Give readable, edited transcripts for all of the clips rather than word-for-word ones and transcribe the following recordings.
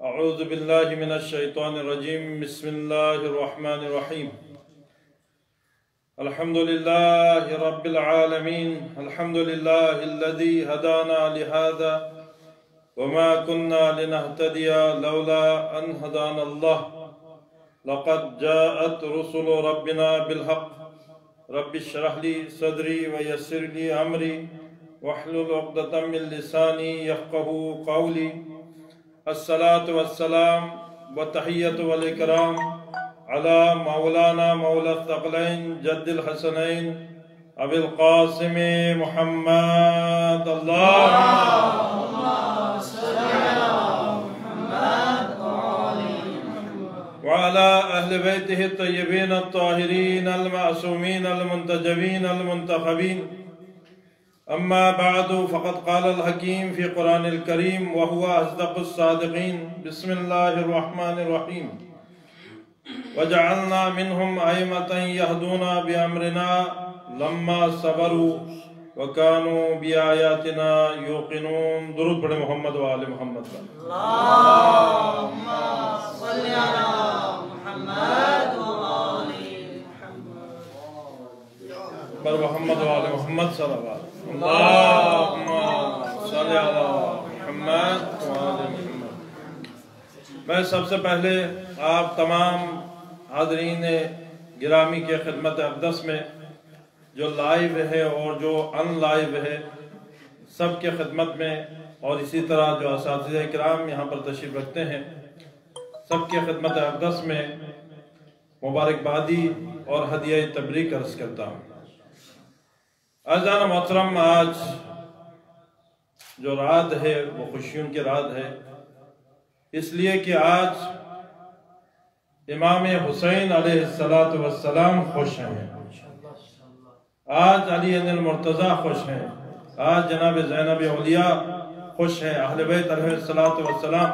اعوذ باللہ من الشیطان الرجیم بسم اللہ الرحمن الرحیم الحمدللہ رب العالمین الحمدللہ الذی ہدانا لہذا وما كنا لنهتدي لولا ان هدانا الله لقد جاءت رسل ربنا بالحق رب اشرح لي صدري ويسر لي امري واحلل عقدة من لساني يفقهوا قولي الصلاة والسلام والتحية والإكرام على مولانا مولى الثقلين جد الحسنين أبي القاسم محمد اللهم صل على محمد وعلى أهل بيته الطيبين الطاهرين المعصومين المنتجبين المنتخبين أما بعد فقد قال الحكيم في قرآن الكريم وهو أصدق الصادقين بسم الله الرحمن الرحيم وجعلنا منهم أئمة يهدون بأمرنا لما صبروا وكانوا بآياتنا يوقنون درود پڑھیں محمد وآل محمد اللهم صل على محمد وآل محمد بر محمد وآل محمد صلوات اللہم صلی علی محمد وآل محمد۔ میں سب سے پہلے آپ تمام حاضرین گرامی کے خدمت اقدس میں جو لائیو ہے اور جو ان لائیو ہے سب کے خدمت میں اور اسی طرح جو اساتذہ کرام یہاں پر تشریف رکھتے ہیں سب کے خدمت اقدس میں مبارکبادی اور ہدیہ تبریک عرض کرتا ہوں۔ عزیزان محترم، آج جو رات ہے وہ خوشیوں کی رات ہے، اس لیے کہ آج امام حسین علیہ السلام خوش ہیں، آج علی المرتضیٰ خوش ہیں، آج جناب زینب اولیاء خوش ہیں، اہل بیت علیہ السلام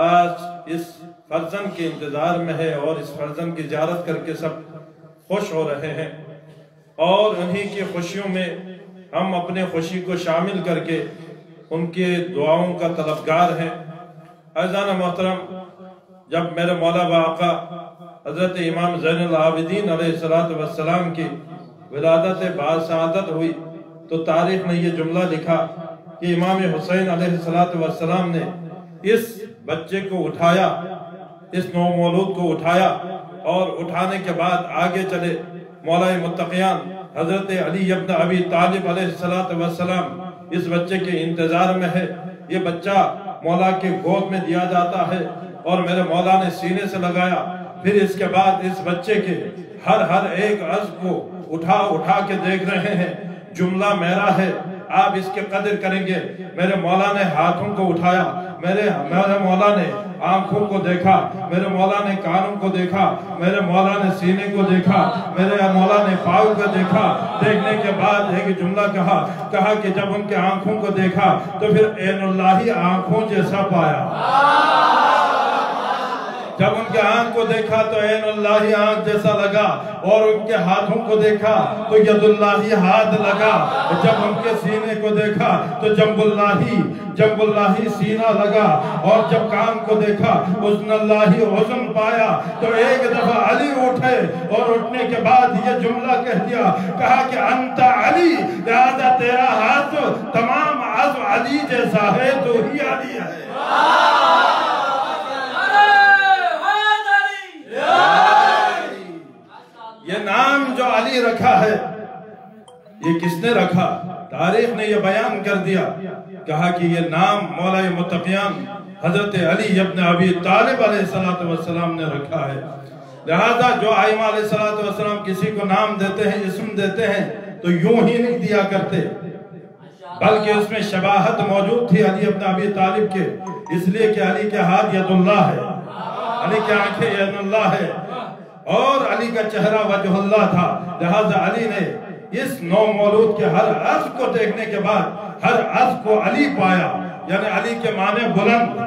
آج اس فرزند کے انتظار میں ہے اور اس فرزند کی زیارت کر کے سب خوش ہو رہے ہیں، اور انہی کی خوشیوں میں ہم اپنے خوشی کو شامل کر کے ان کے دعاؤں کا طلبگار ہیں۔ عزیزان محترم، جب میرے مولا با آقا حضرت امام زین العابدین علیہ السلام کی ولادت باسعادت ہوئی تو تاریخ نے یہ جملہ لکھا کہ امام حسین علیہ السلام نے اس بچے کو اٹھایا، اس نومولود کو اٹھایا اور اٹھانے کے بعد آگے چلے۔ مولا متقیان حضرت علی ابن ابی طالب علیہ السلام اس بچے کے انتظار میں ہے، یہ بچہ مولا کے گود میں دیا جاتا ہے اور میرے مولا نے سینے سے لگایا، پھر اس کے بعد اس بچے کے ہر ایک عضو کو اٹھا کے دیکھ رہے ہیں۔ جملہ میرا ہے، آپ اس کے قدر کریں گے۔ میرے مولا نے ہاتھوں کو اٹھایا، میرے مولا نے آنکھوں کو دیکھا، میرے مولا نے کانوں کو دیکھا، میرے مولا نے سینے کو دیکھا، میرے مولا نے پاؤں کو دیکھا۔ دیکھنے کے بعد ایک جملہ کہا کہ جب ان کے آنکھوں کو دیکھا تو پھر عین اللہ آنکھوں جیسا پایا۔ جب ان کے آنکھ کو دیکھا تو عین اللہ آنکھ جیسا لگا، اور ان کے ہاتھوں کو دیکھا تو ید اللہ ہاتھ لگا، جب ان کے سینے کو دیکھا تو جنب اللہ سینہ لگا، اور جب کان کو دیکھا اذن اللہ اذن پایا۔ تو ایک دفعہ علی اٹھے اور اٹھنے کے بعد یہ جملہ کہہ دیا، کہا کہ انت علی، لہذا تیرا ہاتھ تمام عضو علی جیسا ہے، تو ہی علی ہے۔ یہ نام جو علی رکھا ہے یہ کس نے رکھا؟ تاریخ نے یہ بیان کر دیا، کہا کہ یہ نام مولا متقیان حضرت علی ابن ابی طالب علیہ السلام نے رکھا ہے۔ لہذا جو ائمہ علیہ السلام کسی کو نام دیتے ہیں، اسم دیتے ہیں تو یوں ہی نہیں دیا کرتے، بلکہ اس میں شباہت موجود تھی علی ابن ابی طالب کے، اس لیے کہ علی کے ہاتھ ید اللہ ہے، علی کے آنکھیں ید اللہ ہے، اور علی کا چہرہ وجہ اللہ تھا۔ لہذا علی نے اس نومولود کے ہر عضو کو دیکھنے کے بعد ہر عضو کو علی پایا، یعنی علی کے معنی بلند،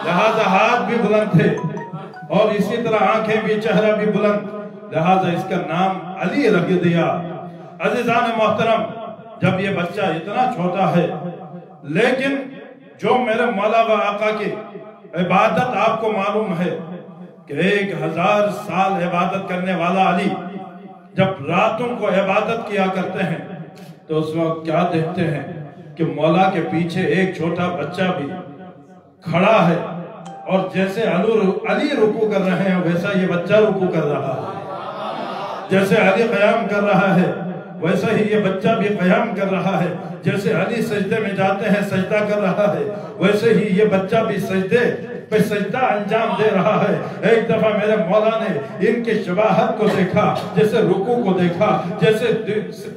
لہذا ہاتھ بھی بلند تھے اور اسی طرح آنکھیں بھی، چہرہ بھی بلند، لہذا اس کا نام علی رکھ دیا۔ عزیزان محترم، جب یہ بچہ اتنا چھوٹا ہے لیکن جو میرے مولا و آقا کی عبادت آپ کو معلوم ہے کہ 1000 سال عبادت کرنے والا علی جب راتوں کو عبادت کیا کرتے ہیں تو اس وقت کیا دیکھتے ہیں کہ مولا کے پیچھے ایک چھوٹا بچہ بھی کھڑا ہے، اور جیسے علی رکوع کر رہے ہیں ویسا یہ بچہ رکوع کر رہا ہے، جیسے علی قیام کر رہا ہے ویسا ہی یہ بچہ بھی قیام کر رہا ہے، جیسے علی سجدے میں جاتے ہیں سجدہ کر رہا ہے ویسے ہی یہ بچہ بھی سجدے پہ سجدہ انجام دے رہا ہے۔ ایک دفعہ میرے مولا نے ان کے شباہت کو دیکھا، جیسے رکوع کو دیکھا، جیسے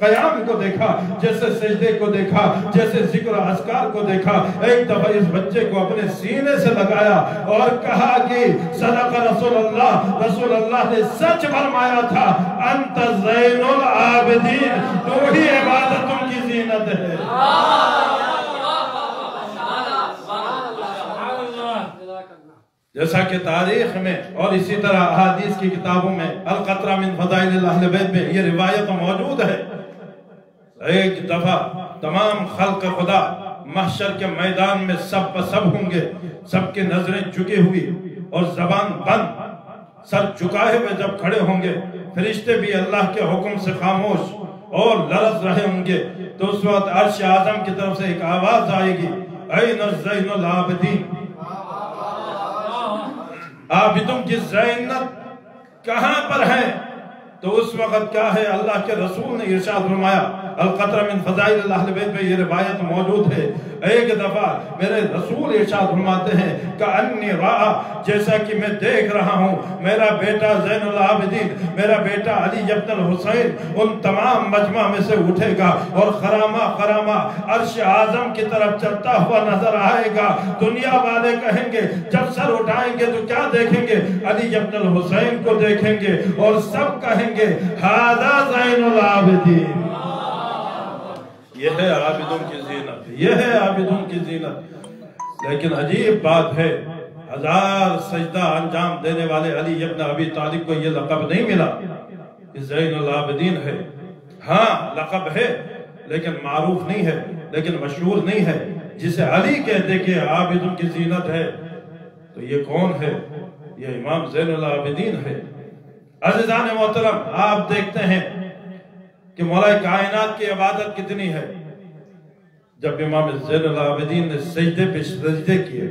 قیام کو دیکھا، جیسے سجدے کو دیکھا، جیسے ذکر و اذکار کو دیکھا۔ ایک دفعہ اس بچے کو اپنے سینے سے لگایا اور کہا کہ صدق رسول اللہ نے سچ فرمایا تھا، انت زین العابدین، تو ہی عبادتوں کی زینت ہے۔ جیسا کہ تاریخ میں اور اسی طرح احادیث کی کتابوں میں القطرہ من فضائل اہل بیت میں یہ روایت موجود ہے، ایک دفعہ تمام خلق خدا محشر کے میدان میں سب پسب ہوں گے، سب کی نظریں جھکی ہوئی اور زبان بند، سر جھکائے ہوئے جب کھڑے ہوں گے، فرشتے بھی اللہ کے حکم سے خاموش اور لرز رہے ہوں گے، تو اس وقت عرش اعظم کی طرف سے ایک آواز آئے گی، این الزین العابدین، عابدوں کی زینت کہاں پر ہے؟ تو اس وقت کیا ہے، اللہ کے رسول نے ارشاد فرمایا، القطرہ من فضائل اہل بیت میں یہ روایت موجود ہے، ایک دفعہ میرے رسول ارشاد فرماتے ہیں کہ انی راہ، جیسا کہ میں دیکھ رہا ہوں میرا بیٹا زین العابدین، میرا بیٹا علی ابن الحسین ان تمام مجمع میں سے اٹھے گا اور خرامہ عرش اعظم کی طرف چلتا ہوا نظر آئے گا۔ دنیا والے کہیں گے، جب سر اٹھائیں گے تو کیا دیکھیں گے؟ علی ابن الحسین کو دیکھیں گے، اور سب کہیں گے ھذا زین العابدین، یہ ہے عابدوں کی زینت، یہ ہے عابدوں کی زینت۔ لیکن عجیب بات ہے، 1000 سجدہ انجام دینے والے علی ابن ابی طالب کو یہ لقب نہیں ملا کہ زین العابدین ہے۔ ہاں لقب ہے لیکن معروف نہیں ہے، لیکن مشہور نہیں ہے۔ جسے علی کہتے کہ عابدوں کی زینت ہے تو یہ کون ہے؟ یہ امام زین العابدین ہے۔ عزیزان محترم، آپ دیکھتے ہیں کہ مولا کائنات کی عبادت کتنی ہے۔ جب امام زین العابدین نے سجدے پہ سجدے کیے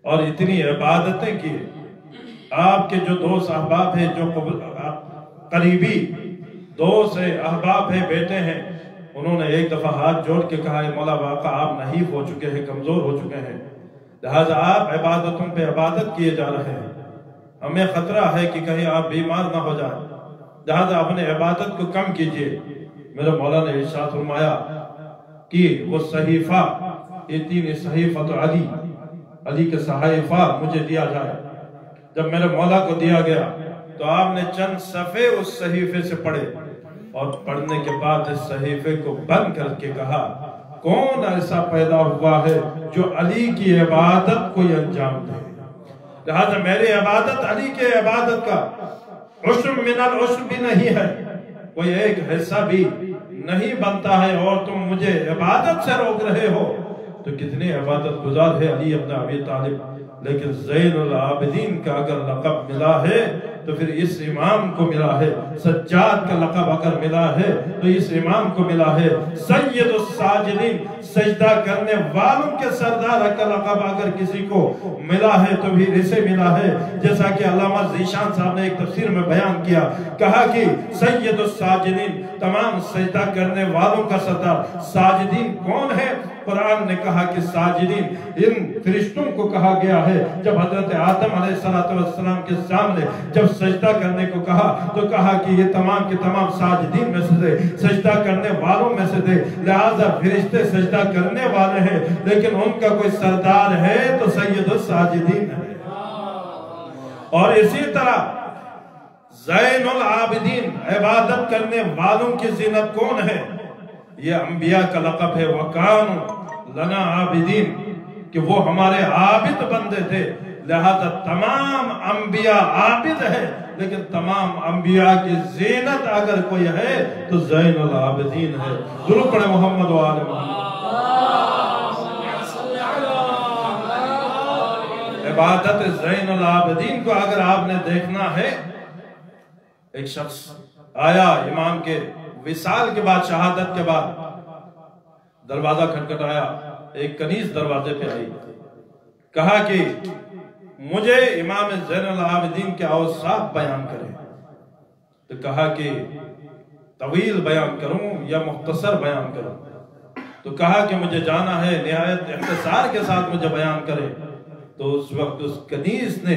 اور اتنی عبادتیں کی، آپ کے جو دوست احباب ہیں، جو قریبی دوست ہیں، احباب ہیں، بیٹے ہیں، انہوں نے ایک دفعہ ہاتھ جوڑ کے کہا ہے مولا واقع آپ نحیف ہو چکے ہیں، کمزور ہو چکے ہیں، لہذا آپ عبادتوں پہ عبادت کیے جا رہے ہیں، ہمیں خطرہ ہے کہ کہیں آپ بیمار نہ ہو جائیں، لہذا اپنے عبادت کو کم کیجئے۔ میرے مولا نے ارشاد فرمایا کہ وہ صحیفہ، اتنی صحیفہ تو علی کے صحیفہ مجھے دیا جائے۔ جب میرے مولا کو دیا گیا تو آپ نے چند صفحے اس صحیفے سے پڑھے، اور پڑھنے کے بعد اس صحیفے کو بند کر کے کہا کون ایسا پیدا ہوا ہے جو علی کی عبادت کو انجام دے؟ لہذا میری عبادت علی کے عبادت کا عشر من العشر بھی نہیں ہے، کوئی ایک حصہ بھی نہیں بنتا ہے، اور تم مجھے عبادت سے روک رہے ہو تو کتنے عبادت گزار ہے علی ابن ابی طالب۔ لیکن زین العابدین کا اگر لقب ملا ہے تو پھر اس امام کو ملا ہے، سجاد کا لقب اگر ملا ہے تو اس امام کو ملا ہے، سید الساجدین، سجدہ کرنے والوں کے سردار کا لقب اگر کسی کو ملا ہے تو بھی اسے ملا ہے۔ جیسا کہ علامہ ذیشان صاحب نے ایک تفسیر میں بیان کیا، کہا کہ سید الساجدین، تمام سجدہ کرنے والوں کا سردار۔ ساجدین کون ہے؟ قرآن نے کہا کہ ساجدین ان فرشتوں کو کہا گیا ہے۔ جب حضرت آدم علیہ السلام کے سامنے جب سجدہ کرنے کو کہا تو کہا کہ یہ تمام کے تمام ساجدین میں سے دے، سجدہ کرنے والوں میں سے دے، لہذا فرشتے سجدہ کرنے والے ہیں، لیکن ان کا کوئی سردار ہے تو سید الساجدین ہے۔ اور اسی طرح زین العابدین، عبادت کرنے والوں کی زینت کون ہے؟ یہ انبیاء کا لقب ہے، وَقَانُوا لَنَا عَابِدِينَ، کہ وہ ہمارے عابد بندے تھے، لہذا تمام انبیاء عابد ہیں، لیکن تمام انبیاء کی زینت اگر کوئی ہے تو زین العابدین ہے۔ درود پڑھیں محمد و آل محمد۔ عبادت زین العابدین کو اگر آپ نے دیکھنا ہے، ایک شخص آیا امام کے وصال کے بعد، شہادت کے بعد، دروازہ کھٹکھٹایا، ایک کنیز دروازے پہ آئی، کہا کہ مجھے امام زین العابدین کے اوصاف بیان کریں۔ تو کہا کہ طویل بیان کروں یا مختصر بیان کروں؟ تو کہا کہ مجھے جانا ہے، نہایت اختصار کے ساتھ مجھے بیان کرے۔ تو اس وقت اس کنیز نے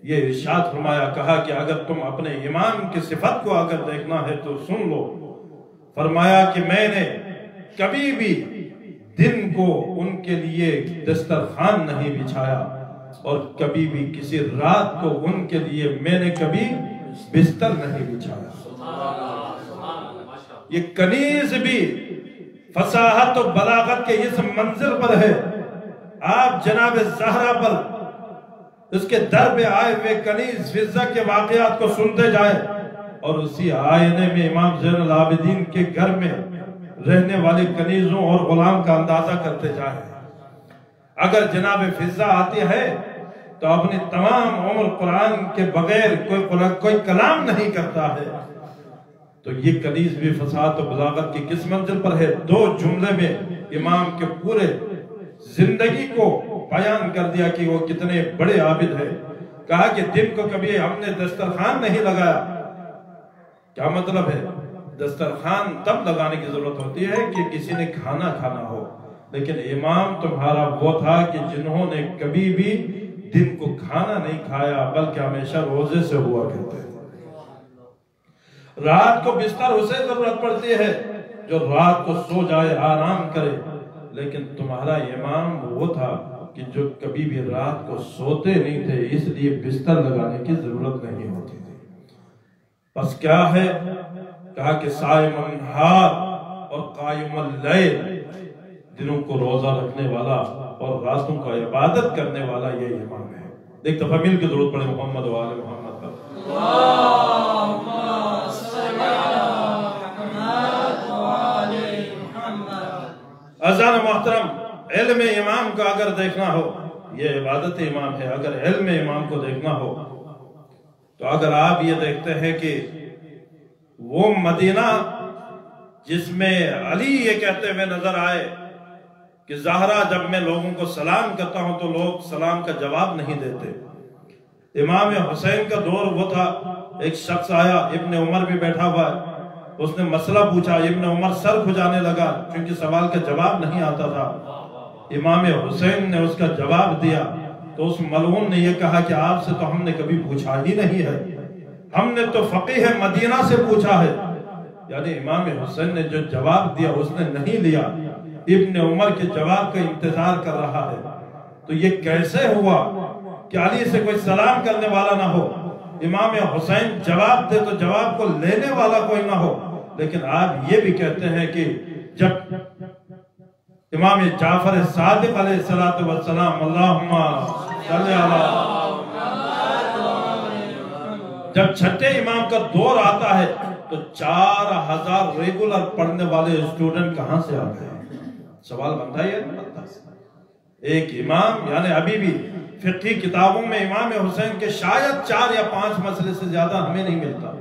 یہ ارشاد فرمایا، کہا کہ اگر تم اپنے امام کی صفت کو اگر دیکھنا ہے تو سن لو۔ فرمایا کہ میں نے کبھی بھی دن کو ان کے لیے دسترخوان نہیں بچھایا، اور کبھی بھی کسی رات کو ان کے لیے میں نے کبھی بستر نہیں بچھایا۔ یہ کنیز بھی فصاحت و بلاغت کے اس منزل پر ہے، آپ جناب زہرا پر اس کے در پہ آئے ہوئے کنیز فضہ کے واقعات کو سنتے جائیں، اور اسی آئینے میں امام زین العابدین کے گھر میں رہنے والے کنیزوں اور غلام کا اندازہ کرتے جائیں۔ اگر جناب فضہ آتی ہے تو اپنی تمام عمر قرآن کے بغیر کوئی کلام نہیں کرتا ہے۔ تو یہ کنیز بھی فصاحت و بلاغت کی کس منزل پر ہے؟ 2 جملے میں امام کے پورے زندگی کو بیان کر دیا کہ وہ کتنے بڑے عابد ہیں۔ کہا کہ دن کو کبھی ہم نے دسترخوان نہیں لگایا۔ کیا مطلب ہے؟ دسترخوان تب لگانے کی ضرورت ہوتی ہے کہ کسی نے کھانا کھانا ہو، لیکن امام تمہارا وہ تھا کہ جنہوں نے کبھی بھی دن کو کھانا نہیں کھایا، بلکہ ہمیشہ روزے سے ہوا کرتے تھے۔ رات کو بستر اسے ضرورت پڑتی ہے جو رات کو سو جائے، آرام کرے، لیکن تمہارا امام وہ تھا کہ جو کبھی بھی رات کو سوتے نہیں تھے، اس لیے بستر لگانے کی ضرورت نہیں ہوتی تھی۔ پس کیا ہے؟ کہا کہ صائم النہار اور قائم اللیل، دنوں کو روزہ رکھنے والا اور راتوں کا عبادت کرنے والا یہ امام ہے۔ ایک دفعہ مل کے درود پڑھیں محمد و آل محمد پر۔ عزیزان محترم، علم امام کا اگر دیکھنا ہو، یہ عبادت امام ہے۔ اگر علم امام کو دیکھنا ہو تو اگر آپ یہ دیکھتے ہیں کہ وہ مدینہ جس میں علی یہ کہتے ہوئے نظر آئے کہ زہرا جب میں لوگوں کو سلام کرتا ہوں تو لوگ سلام کا جواب نہیں دیتے۔ امام حسین کا دور وہ تھا، ایک شخص آیا، ابن عمر بھی بیٹھا ہوا ہے، اس نے مسئلہ پوچھا، ابن عمر سر کھجانے لگا کیونکہ سوال کا جواب نہیں آتا تھا۔ امام حسین نے اس کا جواب دیا تو اس ملعون نے یہ کہا کہ آپ سے تو ہم نے کبھی پوچھا ہی نہیں ہے، ہم نے تو فقیہ مدینہ سے پوچھا ہے۔ یعنی امام حسین نے جو جواب دیا اس نے نہیں لیا، ابن عمر کے جواب کا انتظار کر رہا ہے۔ تو یہ کیسے ہوا کہ علی سے کوئی سلام کرنے والا نہ ہو، امام حسین جواب دے تو جواب کو لینے والا کوئی نہ ہو؟ لیکن آپ یہ بھی کہتے ہیں کہ جب امام جعفر صادق علیہ السلام اللہم صلی اللہ، جب چھٹے امام کا دور آتا ہے تو 4000 ریگولر پڑھنے والے اسٹوڈنٹ کہاں سے آتے ہیں؟ سوال بنتا ہے ایک امام، یعنی ابھی بھی فقہی کتابوں میں امام حسین کے شاید 4 یا 5 مسئلے سے زیادہ ہمیں نہیں ملتا،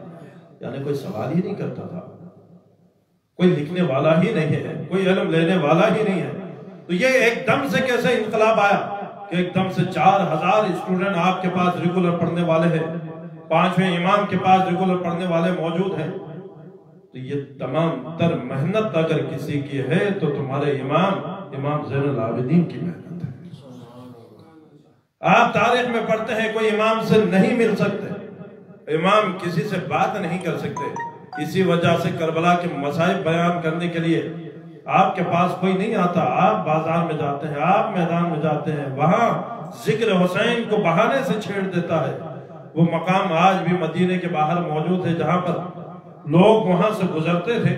یعنی کوئی سوال ہی نہیں کرتا تھا، کوئی لکھنے والا ہی نہیں ہے، کوئی علم لینے والا ہی نہیں ہے۔ تو یہ ایک دم سے کیسے انقلاب آیا کہ ایک دم سے 4000 اسٹوڈنٹ آپ کے پاس ریگولر پڑھنے والے ہیں، 5ویں امام کے پاس ریگولر پڑھنے والے موجود ہیں؟ تو یہ تمام تر محنت اگر کسی کی ہے تو تمہارے امام زین العابدین کی محنت ہے۔ آپ تاریخ میں پڑھتے ہیں کوئی امام سے نہیں مل سکتے، امام کسی سے بات نہیں کر سکتے، اسی وجہ سے کربلا کے مصائب بیان کرنے کے لیے آپ کے پاس کوئی نہیں آتا، آپ بازار میں جاتے ہیں، آپ میدان میں جاتے ہیں، وہاں ذکر حسین کو بہانے سے چھیڑ دیتا ہے۔ وہ مقام آج بھی مدینے کے باہر موجود ہے جہاں پر لوگ وہاں سے گزرتے تھے،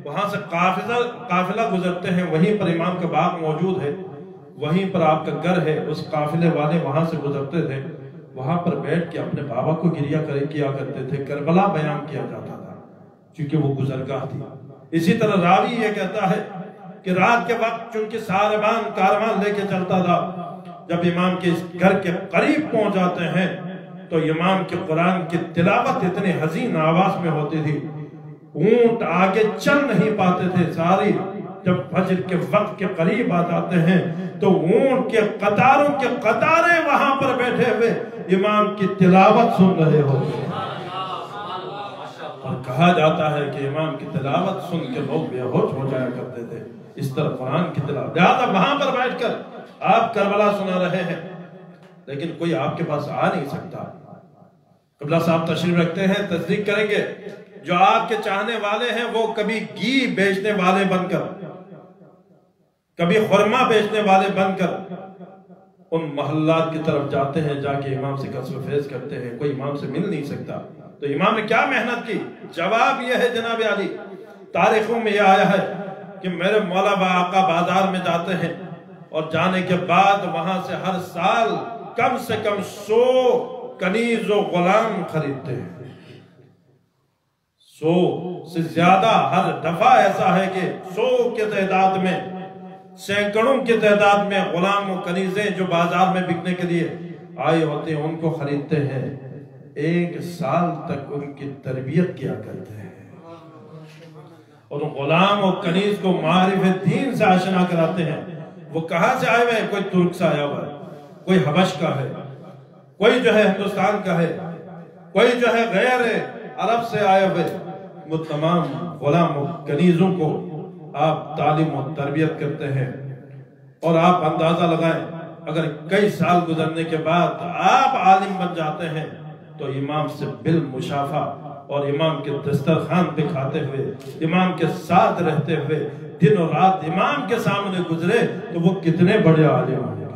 وہاں سے قافلہ گزرتے ہیں، وہیں پر امام کا باغ موجود ہے، وہیں پر آپ کا گھر ہے، اس قافلے والے وہاں سے گزرتے تھے، وہاں پر بیٹھ کے اپنے بابا کو گریہ کیا کرتے تھے، کربلا بیان کیا جاتا تھا چونکہ وہ گزرگاہ تھی۔ اسی طرح راوی یہ کہتا ہے کہ رات کے وقت چونکہ کاروان لے کے چلتا تھا، جب امام کے گھر کے قریب پہنچ جاتے ہیں تو امام کے قرآن کی تلاوت اتنی حزین آواز میں ہوتی تھی، اونٹ آگے چل نہیں پاتے تھے ساری. جب فجر کے وقت کے قریب آ جاتے ہیں تو اونٹ کے قطاروں کے قطاریں وہاں پر بیٹھے ہوئے امام کی تلاوت سن رہے ہوتے ہیں. اور کہا جاتا ہے کہ امام کی تلاوت سن کے لوگ بے ہوش ہو جایا کرتے تھے. اس طرح قرآن کی تلاوت، لہذا وہاں پر بیٹھ کر آپ کربلا سنا رہے ہیں لیکن کوئی آپ کے پاس آ نہیں سکتا. قبلہ صاحب تشریف رکھتے ہیں، تصدیق کریں گے، جو آپ کے چاہنے والے ہیں وہ کبھی گھی بیچنے والے بن کر، کبھی خرما بیچنے والے بن کر ان محلات کی طرف جاتے ہیں، جا کے امام سے قصف و فیض کرتے ہیں. کوئی امام سے مل نہیں سکتا. تو امام نے کیا محنت کی؟ جواب یہ ہے جناب علی، تاریخوں میں یہ آیا ہے کہ میرے مولا و آقا بازار میں جاتے ہیں اور جانے کے بعد وہاں سے ہر سال کم سے کم 100 کنیز و غلام خریدتے ہیں. 100 سے زیادہ ہر دفعہ ایسا ہے کہ 100 کے تعداد میں، سینکڑوں کی تعداد میں غلام و کنیزیں جو بازار میں بکنے کے لیے آئے ہوتے ہیں ان کو خریدتے ہیں. 1 سال تک ان کی تربیت کیا کرتے ہیں اور غلام و کنیز کو معرفت دین سے آشنا کراتے ہیں. وہ کہاں سے آئے ہوئے ہیں؟ کوئی ترک سے آیا ہوا ہے، کوئی حبش کا ہے، کوئی جو ہے ہندوستان کا ہے، کوئی جو ہے غیر عرب سے آئے ہوئے. وہ تمام غلام و کنیزوں کو آپ تعلیم و تربیت کرتے ہیں. اور آپ اندازہ لگائیں اگر کئی سال گزرنے کے بعد آپ عالم بن جاتے ہیں تو امام سے بالمشافہ اور امام کے دسترخوان پہ کھاتے ہوئے، امام کے ساتھ رہتے ہوئے، دن اور رات امام کے سامنے گزرے تو وہ کتنے بڑے عالم ہوں گے.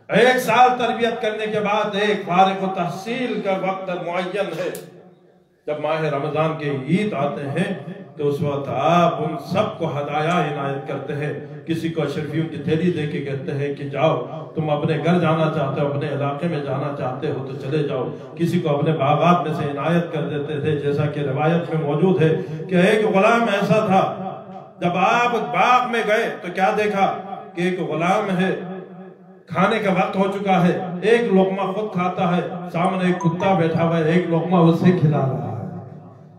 1 سال تربیت کرنے کے بعد ایک فارغ و تحصیل کا وقت معین ہے. جب ماہ رمضان کے عید آتے ہیں تو اس وقت آپ ان سب کو ہدایہ عنایت کرتے ہیں. کسی کو اشرفیوں کی تھیلی دے کے کہتے ہیں کہ جاؤ، تم اپنے گھر جانا چاہتے ہو، اپنے علاقے میں جانا چاہتے ہو تو چلے جاؤ. کسی کو اپنے باغات میں سے عنایت کر دیتے تھے. جیسا کہ روایت میں موجود ہے کہ ایک غلام ایسا تھا، جب آپ باغ میں گئے تو کیا دیکھا کہ ایک غلام ہے، کھانے کا وقت ہو چکا ہے، ایک لقمہ خود کھاتا ہے، سامنے ایک کتا بیٹھا ہوا ہے، ایک لقمہ اسے کھلا رہا ہے.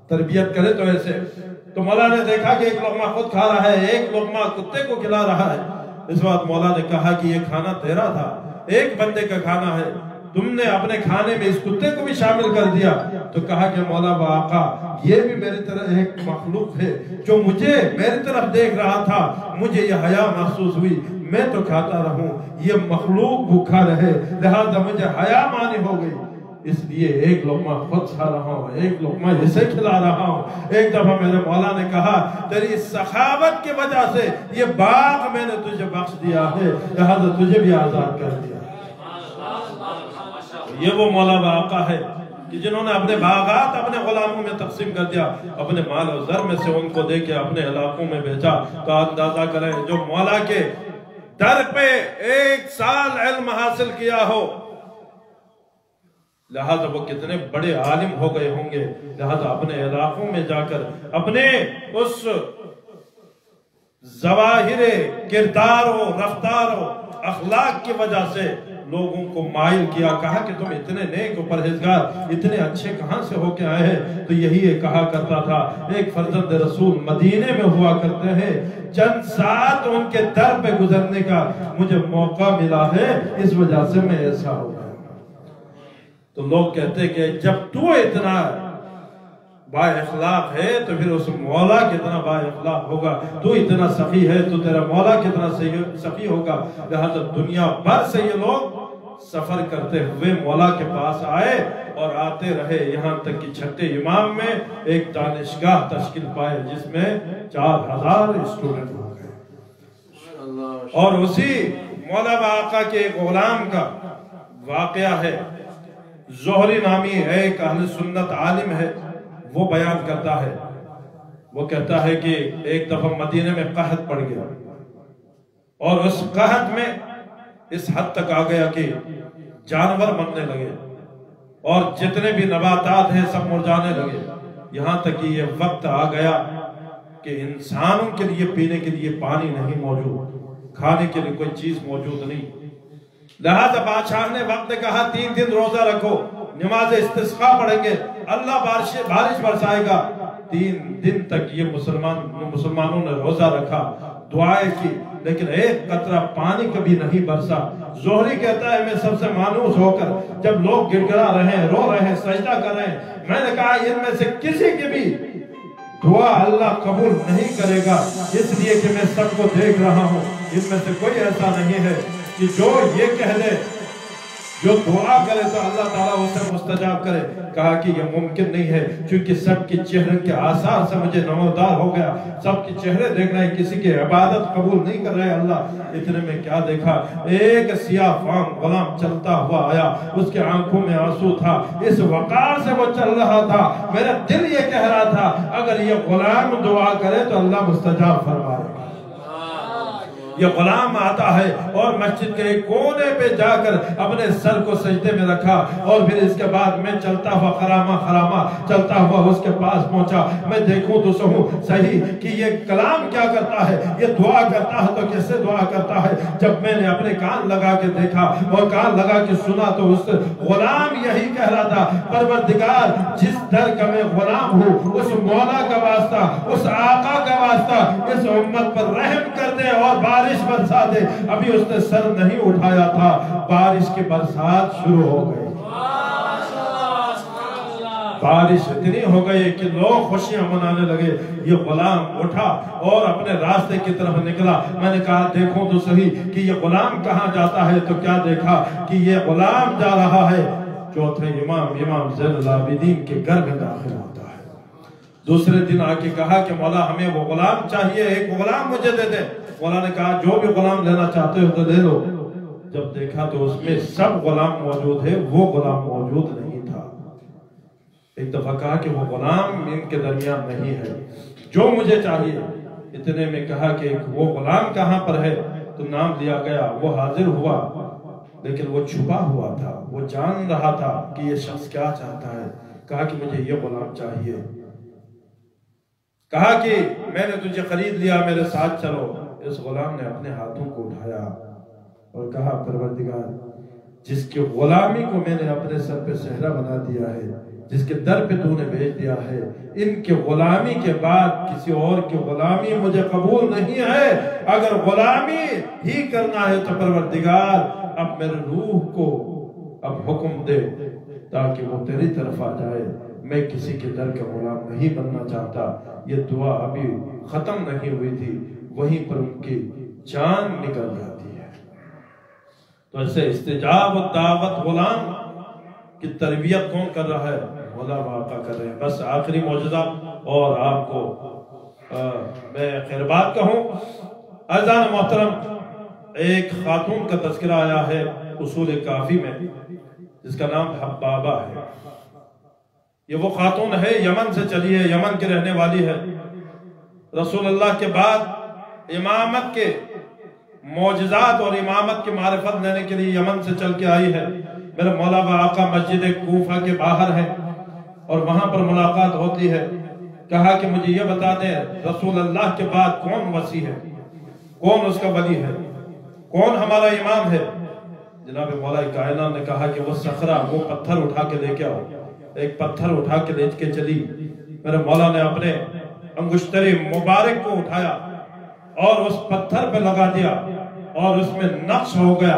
تربیت کرے تو ایسے. تو مولا نے دیکھا کہ ایک لقمہ خود کھا رہا ہے، ایک لقمہ کتے کو کھلا رہا ہے. اس وقت مولا نے کہا کہ یہ کھانا تیرا تھا، ایک بندے کا کھانا ہے، تم نے اپنے کھانے میں اس کتے کو بھی شامل کر دیا. تو کہا کہ مولا و آقا یہ بھی میری طرح ایک مخلوق ہے جو مجھے میری طرف دیکھ رہا تھا، مجھے یہ حیا محسوس ہوئی، میں تو کھاتا رہوں، یہ مخلوق بھوکا رہے، لہذا مجھے حیا مانی ہو گئی، اس لیے ایک لقمہ خود کھا رہا ہوں، ایک لقمہ اسے کھلا رہا ہوں. ایک دفعہ میرے مولا نے کہا تیری سخاوت کی وجہ سے یہ باغ میں نے تجھے بخش دیا ہے، لہذا تجھے بھی آزاد کر دیا. یہ وہ مولا و آقا ہے کہ جنہوں نے اپنے باغات اپنے غلاموں میں تقسیم کر دیا، اپنے مال و زر میں سے ان کو دے کے اپنے علاقوں میں بھیجا. تو اندازہ کریں جو مولا کے در پہ 1 سال علم حاصل کیا ہو، لہذا وہ کتنے بڑے عالم ہو گئے ہوں گے. لہذا اپنے علاقوں میں جا کر اپنے اس ظواہر کردار و رفتار و اخلاق کی وجہ سے لوگوں کو مائل کیا. کہا کہ تم اتنے نیک و پرہیزگار، اتنے اچھے کہاں سے ہو کے آئے ہیں؟ تو یہی کہا کرتا تھا ایک فرزند رسول مدینے میں ہوا کرتے ہیں، چند ساتھ ان کے در پہ گزرنے کا مجھے موقع ملا ہے، اس وجہ سے میں ایسا ہو گیا. تو لوگ کہتے کہ جب تو اتنا با اخلاق ہے تو پھر اس مولا کتنا با اخلاق ہوگا، تو اتنا سخی ہے تو تیرا مولا کتنا سخی ہوگا. لہذا دنیا بھر سے یہ لوگ سفر کرتے ہوئے مولا کے پاس آئے اور آتے رہے، یہاں تک کہ چھٹے امام میں ایک دانشگاہ تشکیل پائے جس میں 4000 اسٹوڈنٹ ہو گئے. اور اسی مولا آقا کے ایک غلام کا واقعہ ہے. زہری نامی ایک اہل سنت عالم ہے، وہ بیان کرتا ہے، وہ کہتا ہے کہ ایک دفعہ مدینے میں قحط پڑ گیا اور اس قحط میں اس حد تک آ گیا کہ جانور مرنے لگے اور جتنے بھی نباتات ہیں سب مرجانے لگے. یہاں تک کہ یہ وقت آ گیا کہ انسانوں کے لیے پینے کے لیے پانی نہیں موجود، کھانے کے لیے کوئی چیز موجود نہیں. لہذا بادشاہ نے وقت نے کہا 3 دن روزہ رکھو، نماز استسقاء پڑھیں گے، اللہ بارش برسائے گا۔ 3 دن تک یہ مسلمانوں نے روزہ رکھا، دعائیں کی، لیکن ایک قطرہ پانی کبھی نہیں برسا۔ زہری کہتا ہے میں سب سے مانوس ہو کر جب لوگ گڑ گڑا رہے ہیں، رو رہے ہیں، سجدہ کر رہے ہیں، میں نے کہا ان میں سے کسی کی بھی دعا اللہ قبول نہیں کرے گا، اس لیے کہ میں سب کو دیکھ رہا ہوں، ان میں سے کوئی ایسا نہیں ہے کہ جو یہ کہہ دے، جو دعا کرے تو اللہ تعالیٰ اسے مستجاب کرے۔ کہا کہ یہ ممکن نہیں ہے، چونکہ سب کی چہرے کے آثار سے مجھے نمودار ہو گیا، سب کی چہرے دیکھ رہے ہیں، کسی کی عبادت قبول نہیں کر رہے اللہ۔ اتنے میں کیا دیکھا، ایک سیاہ فام غلام چلتا ہوا آیا، اس کے آنکھوں میں آنسو تھا، اس وقار سے وہ چل رہا تھا، میرا دل یہ کہہ رہا تھا اگر یہ غلام دعا کرے تو اللہ مستجاب فرمائے۔ یہ غلام آتا ہے اور مسجد کے ایک کونے پہ جا کر اپنے سر کو سجدے میں رکھا، اور پھر اس کے بعد میں چلتا ہوا خرامہ چلتا ہوا اس کے پاس پہنچا۔ میں دیکھوں تو سہوں صحیح کہ یہ کلام کیا کرتا ہے، یہ دعا کرتا ہے تو کیسے دعا کرتا ہے۔ جب میں نے اپنے کان لگا کے دیکھا اور کان لگا کے سنا تو اس غلام یہی کہہ رہا تھا، پروردگار جس در کا میں غلام ہوں، اس مولا کا واسطہ، اس آقا کا واسطہ اس امت پر رحم کر دے اور بارش برسا دے۔ ابھی اس نے سر نہیں اٹھایا تھا، بارش کی برسات شروع ہو گئی۔ بارش اتنی ہو گئی کہ لوگ خوشیاں منانے لگے۔ یہ غلام اٹھا اور اپنے راستے کی طرف نکلا۔ میں نے کہا دیکھوں تو صحیح کہ یہ غلام کہاں جاتا ہے، تو کیا دیکھا کہ یہ غلام جا رہا ہے چوتھے امام زین العابدین کے گھر میں داخل ہوتا ہے۔ دوسرے دن آ کے کہا کہ مولا ہمیں وہ غلام چاہیے، ایک غلام مجھے دے دے۔ مولا نے کہا جو بھی غلام لینا چاہتے ہو تو لے لو۔ جب دیکھا تو اس میں سب غلام موجود ہے، وہ غلام موجود نہیں تھا۔ ایک دفعہ کہا کہ وہ غلام ان کے درمیان نہیں ہے جو مجھے چاہیے۔ اتنے میں کہا کہ وہ غلام کہاں پر ہے، تو نام لیا گیا، وہ حاضر ہوا، لیکن وہ چھپا ہوا تھا، وہ جان رہا تھا کہ یہ شخص کیا چاہتا ہے۔ کہا کہ مجھے یہ غلام چاہیے۔ کہا کہ میں نے تجھے خرید لیا، میرے ساتھ چلو۔ اس غلام نے اپنے ہاتھوں کو اٹھایا اور کہا پروردگار جس کی غلامی کو میں نے اپنے سر پہ صحرا بنا دیا ہے، جس کے در پہ تو نے بھیج دیا ہے، ان کے غلامی کے بعد کسی اور کی غلامی مجھے قبول نہیں ہے۔ اگر غلامی ہی کرنا ہے تو پروردگار اب میرے روح کو اب حکم دے تاکہ وہ تیری طرف آ جائے، میں کسی کے در کا غلام نہیں بننا چاہتا۔ یہ دعا ابھی ختم نہیں ہوئی تھی، وہیں پر ان کی جان نکل جاتی ہے۔ تو ایسے استجاب الدعوت غلام کی تربیت کون کر رہا ہے؟ مولا آقا کر رہے ہیں۔ بس آخری معجزہ اور آپ کو میں خیر بات کہوں۔ عزیزان محترم، ایک خاتون کا تذکرہ آیا ہے اصول کافی میں، جس کا نام حبابہ ہے۔ یہ وہ خاتون ہے، یمن سے چلی ہے، یمن کے رہنے والی ہے۔ رسول اللہ کے بعد امامت کے معجزات اور امامت کی معرفت لینے کے لیے یمن سے چل کے آئی ہے۔ میرے مولا آقا مسجد کوفہ کے باہر ہے اور وہاں پر ملاقات ہوتی ہے۔ کہا کہ مجھے یہ بتا دیں رسول اللہ کے بعد کون وصی ہے، کون اس کا ولی ہے، کون ہمارا امام ہے؟ جناب مولا کائنات نے کہا کہ وہ صخرہ، وہ پتھر اٹھا کے لے کے آؤ۔ ایک پتھر اٹھا کے لے کے چلی۔ میرے مولا نے اپنے انگشتری مبارک کو اٹھایا اور اس پتھر پہ لگا دیا اور اس میں نقش ہو گیا۔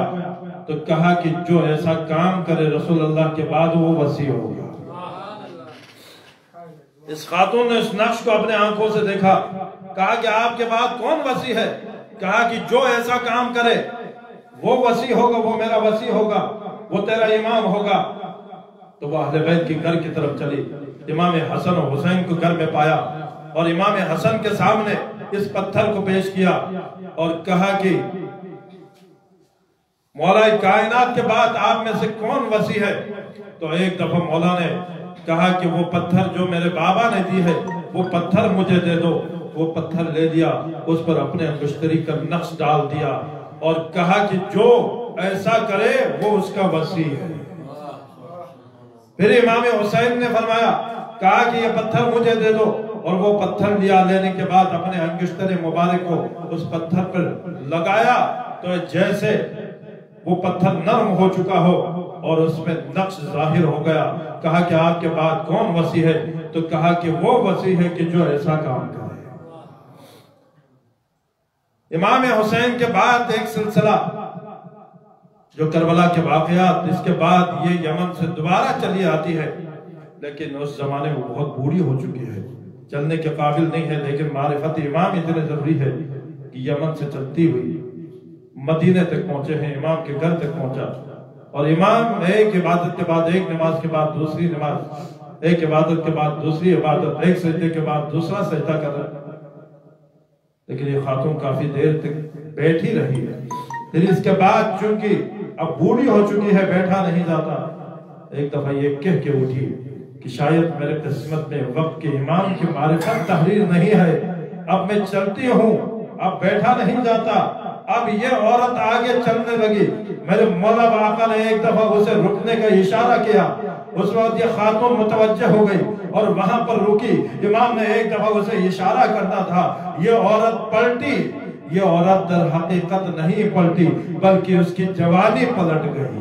تو کہا کہ جو ایسا کام کرے رسول اللہ کے بعد وہ وصی ہوگا۔ اس خاتون نے اس نقش کو اپنے آنکھوں سے دیکھا۔ کہا کہ آپ کے بعد کون وصی ہے؟ کہا کہ جو ایسا کام کرے وہ وصی ہوگا، وہ میرا وصی ہوگا، وہ تیرا امام ہوگا۔ تو وہ اہل بیت کے گھر کی طرف چلی، امام حسن و حسین کو گھر میں پایا اور امام حسن کے سامنے اس پتھر کو پیش کیا اور کہا کہ مولا کائنات کے بعد آپ میں سے کون وصی ہے؟ تو ایک دفعہ مولا نے کہا کہ وہ پتھر جو میرے بابا نے دی ہے وہ پتھر مجھے دے دو۔ وہ پتھر لے دیا، اس پر اپنے انگشتری کا نقش ڈال دیا اور کہا کہ جو ایسا کرے وہ اس کا وصی ہے۔ پھر امام حسین نے فرمایا، کہا کہ یہ پتھر مجھے دے دو، اور وہ پتھر لیا، لینے کے بعد اپنے انگشتر مبارک کو اس پتھر پر لگایا تو جیسے وہ پتھر نرم ہو چکا ہو اور اس میں نقش ظاہر ہو گیا. کہا کہ آپ کے بعد کون وسیع ہے؟ تو کہا کہ وہ وسیع ہے کہ جو ایسا کام کرے. امام حسین کے بعد ایک سلسلہ جو کربلا کے واقعات، اس کے بعد یہ یمن سے دوبارہ چلی آتی ہے، لیکن اس زمانے میں بہت بوڑھی ہو چکی ہے، چلنے کے قابل نہیں ہے. لیکن معرفت امام اتنے ضروری ہے کہ یمن سے چلتی ہوئی مدینے تک پہنچے ہیں، امام کے گھر تک پہنچا. اور امام ایک عبادت کے بعد ایک، نماز کے بعد دوسری نماز، ایک عبادت کے بعد دوسری عبادت، ایک سجدے کے بعد دوسرا سجدہ کر رہا. لیکن یہ خاتون کافی دیر تک بیٹھی رہی ہے. پھر اس کے بعد چونکہ اب بوڑھی ہو چکی ہے، بیٹھا نہیں جاتا. ایک دفعہ یہ کہہ کے اٹھی کہ شاید میرے قسمت میں وقت کے امام کی معرفت تحریر نہیں ہے، اب میں چلتی ہوں، اب بیٹھا نہیں جاتا. اب یہ عورت آگے چلنے لگی. میرے مولا آقا نے ایک دفعہ اسے رکنے کا اشارہ کیا. اس وقت یہ خاتون متوجہ ہو گئی اور وہاں پر رکی. امام نے ایک دفعہ اسے اشارہ کرنا تھا، یہ عورت پلٹی. یہ عورت در حقیقت نہیں پلٹی بلکہ اس کی جوانی پلٹ گئی.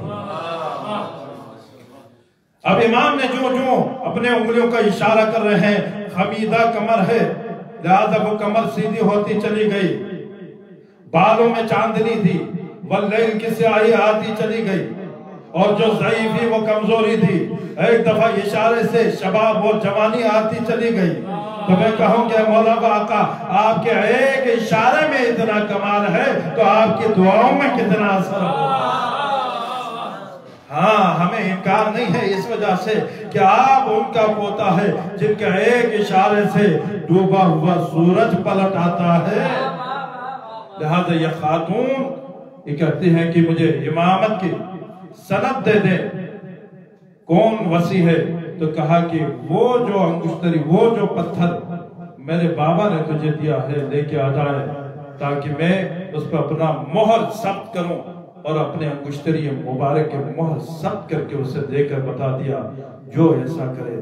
اب امام نے جو اپنے انگلیوں کا اشارہ کر رہے ہیں، خمیدہ کمر ہے لہذا وہ کمر سیدھی ہوتی چلی گئی. بالوں میں چاندنی تھی، واللیل کی سیاہی آتی چلی گئی. اور جو ضعیفی وہ کمزوری تھی، ایک دفعہ اشارے سے شباب اور جوانی آتی چلی گئی. تو میں کہوں کہ مولا آقا آپ کے ایک اشارے میں اتنا کمال ہے تو آپ کی دعاؤں میں کتنا اثر ہو. ہاں ہمیں انکار نہیں ہے اس وجہ سے کہ آپ ان کا پوتا ہے جن کا ایک اشارے سے ڈوبا ہوا سورج پلٹ آتا ہے. لہذا یہ خاتون یہ کہتی ہے کہ مجھے امامت کی سند دے دے. کون وسیع ہے؟ تو کہا کہ وہ جو انگشتری، وہ جو پتھر میرے بابا نے تجھے دیا ہے لے کے آ جائے تاکہ میں اس پر اپنا مہر ثبت کروں. اور اپنے انگشتری مبارک کے مہر ثبت کر کے اسے دے کر بتا دیا جو ایسا کرے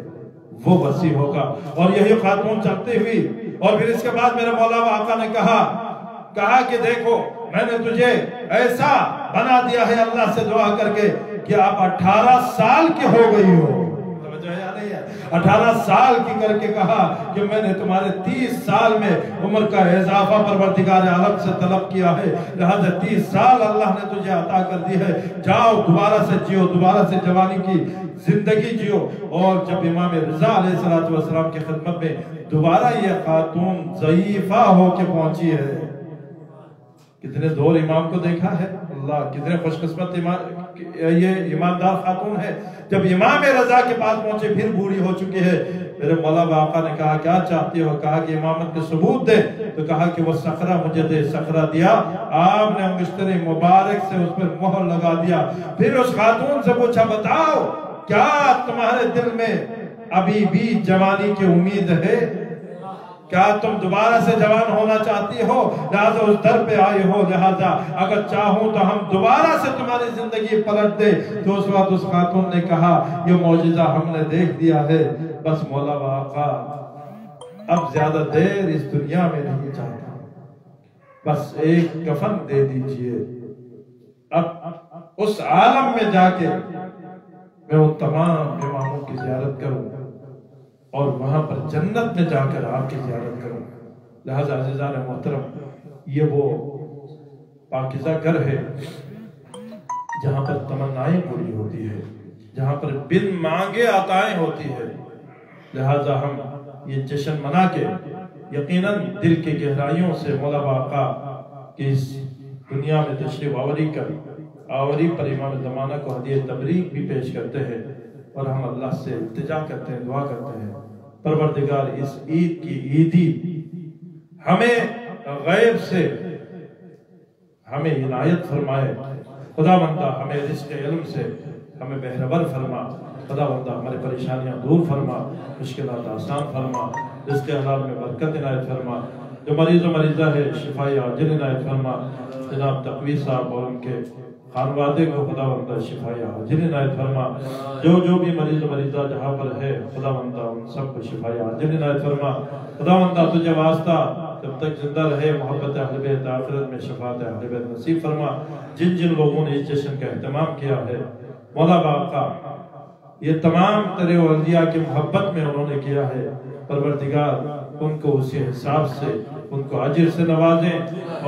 وہ وسیع ہوگا. اور یہی خاتون چلتی ہوئی. اور پھر اس کے بعد میرے مولا آقا نے کہا کہ دیکھو میں نے تجھے ایسا بنا دیا ہے اللہ سے دعا کر کے کہ آپ 18 سال کی ہو گئی ہو. 18 سال کی کر کے کہا کہ میں نے تمہارے 30 سال میں عمر کا اضافہ پروردگار عالم سے طلب کیا ہے. لہذا 30 سال اللہ نے تجھے عطا کر دی ہے، جاؤ دوبارہ سے جیو، دوبارہ سے جوانی کی زندگی جیو. اور جب امام رضا علیہ السلام کی خدمت میں دوبارہ یہ خاتون ضعیفہ ہو کے پہنچی ہے. کتنے دور امام کو دیکھا ہے، اللہ کتنے خوش قسمت یہ ایماندار خاتون ہے. جب امام رضا کے پاس پہنچے پھر بوڑھی ہو چکی ہے. میرے مولا آقا نے کہا کیا چاہتی ہو؟ کہا کہ امامت کے ثبوت دے. تو کہا کہ وہ صخرہ مجھے دے. صخرہ دیا. آپ نے انگشتری مبارک سے اس پر مہر لگا دیا. پھر اس خاتون سے پوچھا بتاؤ کیا تمہارے دل میں ابھی بھی جوانی کی امید ہے؟ کیا تم دوبارہ سے جوان ہونا چاہتی ہو؟ لہذا اس در پہ آئی ہو، لہذا اگر چاہوں تو ہم دوبارہ سے تمہاری زندگی پلٹ دے. تو اس وقت اس خاتون نے کہا یہ معجزہ ہم نے دیکھ دیا ہے، بس مولا آقا اب زیادہ دیر اس دنیا میں نہیں چاہتا، بس ایک کفن دے دیجئے. اب اس عالم میں جا کے میں وہ تمام اماموں کی زیارت کروں اور وہاں پر جنت میں جا کر آپ کی زیارت کروں. لہذا عزیزان محترم، یہ وہ پاکیزہ گھر ہے جہاں پر تمنائیں پوری ہوتی ہے، جہاں پر بن مانگے عطائیں ہوتی ہے. لہذا ہم یہ جشن منا کے یقیناً دل کی گہرائیوں سے مولا آقا کی اس دنیا میں تشریف آوری پر امام زمانہ کو ہدیہ تبریک بھی پیش کرتے ہیں. اور ہم اللہ سے التجا کرتے ہیں، دعا کرتے ہیں پروردگار اس عید کی عیدی ہمیں غیب سے ہمیں عنایت فرمائے. خدا بندہ ہمیں رزق علم سے ہمیں بہرور فرما. خدا بندہ ہماری پریشانیاں دور فرما، مشکلات آسان فرما، رزق حلال میں برکت عنایت فرما. جو مریض و مریضہ ہے شفائی عاجل عنایت فرما. جناب تقوی صاحب اور ان کے خانوادے کو خدا بندہ شفا عاجل عنایت فرما، جو بھی مریض و مریضہ جہاں پر ہے خدا بندہ ان سب کو شفا عاجل عنایت فرما۔ خدا بندہ تجھے واسطہ جب تک زندہ رہے محبت اہل بیت آخرت میں شفاعت اہل بیت نصیب فرما۔ جن لوگوں نے اس جشن کا اہتمام کیا ہے مولا باقا، یہ تمام تیرے اولیاء کی محبت میں انہوں نے کیا ہے، پروردگار ان کو اسی حساب سے ان کو اجر سے نوازیں،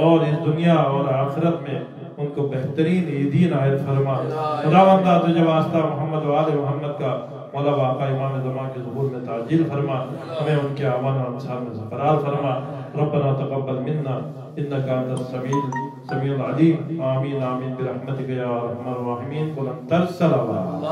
اور اس دنیا اور آخرت میں ان کو بہترین عیدی عنایت فرما۔ خداوندہ تجھے واسطہ محمد و آل محمد کا مولا باقا امام زمان کے ظہور میں تعجیل فرما، ہمیں ان کے اعوان و انصار میں قرار فرما۔ ربنا تقبل منا انك انت السميع العليم، آمین آمین برحمتک یا ارحم الراحمین۔ بلند تر صلوات۔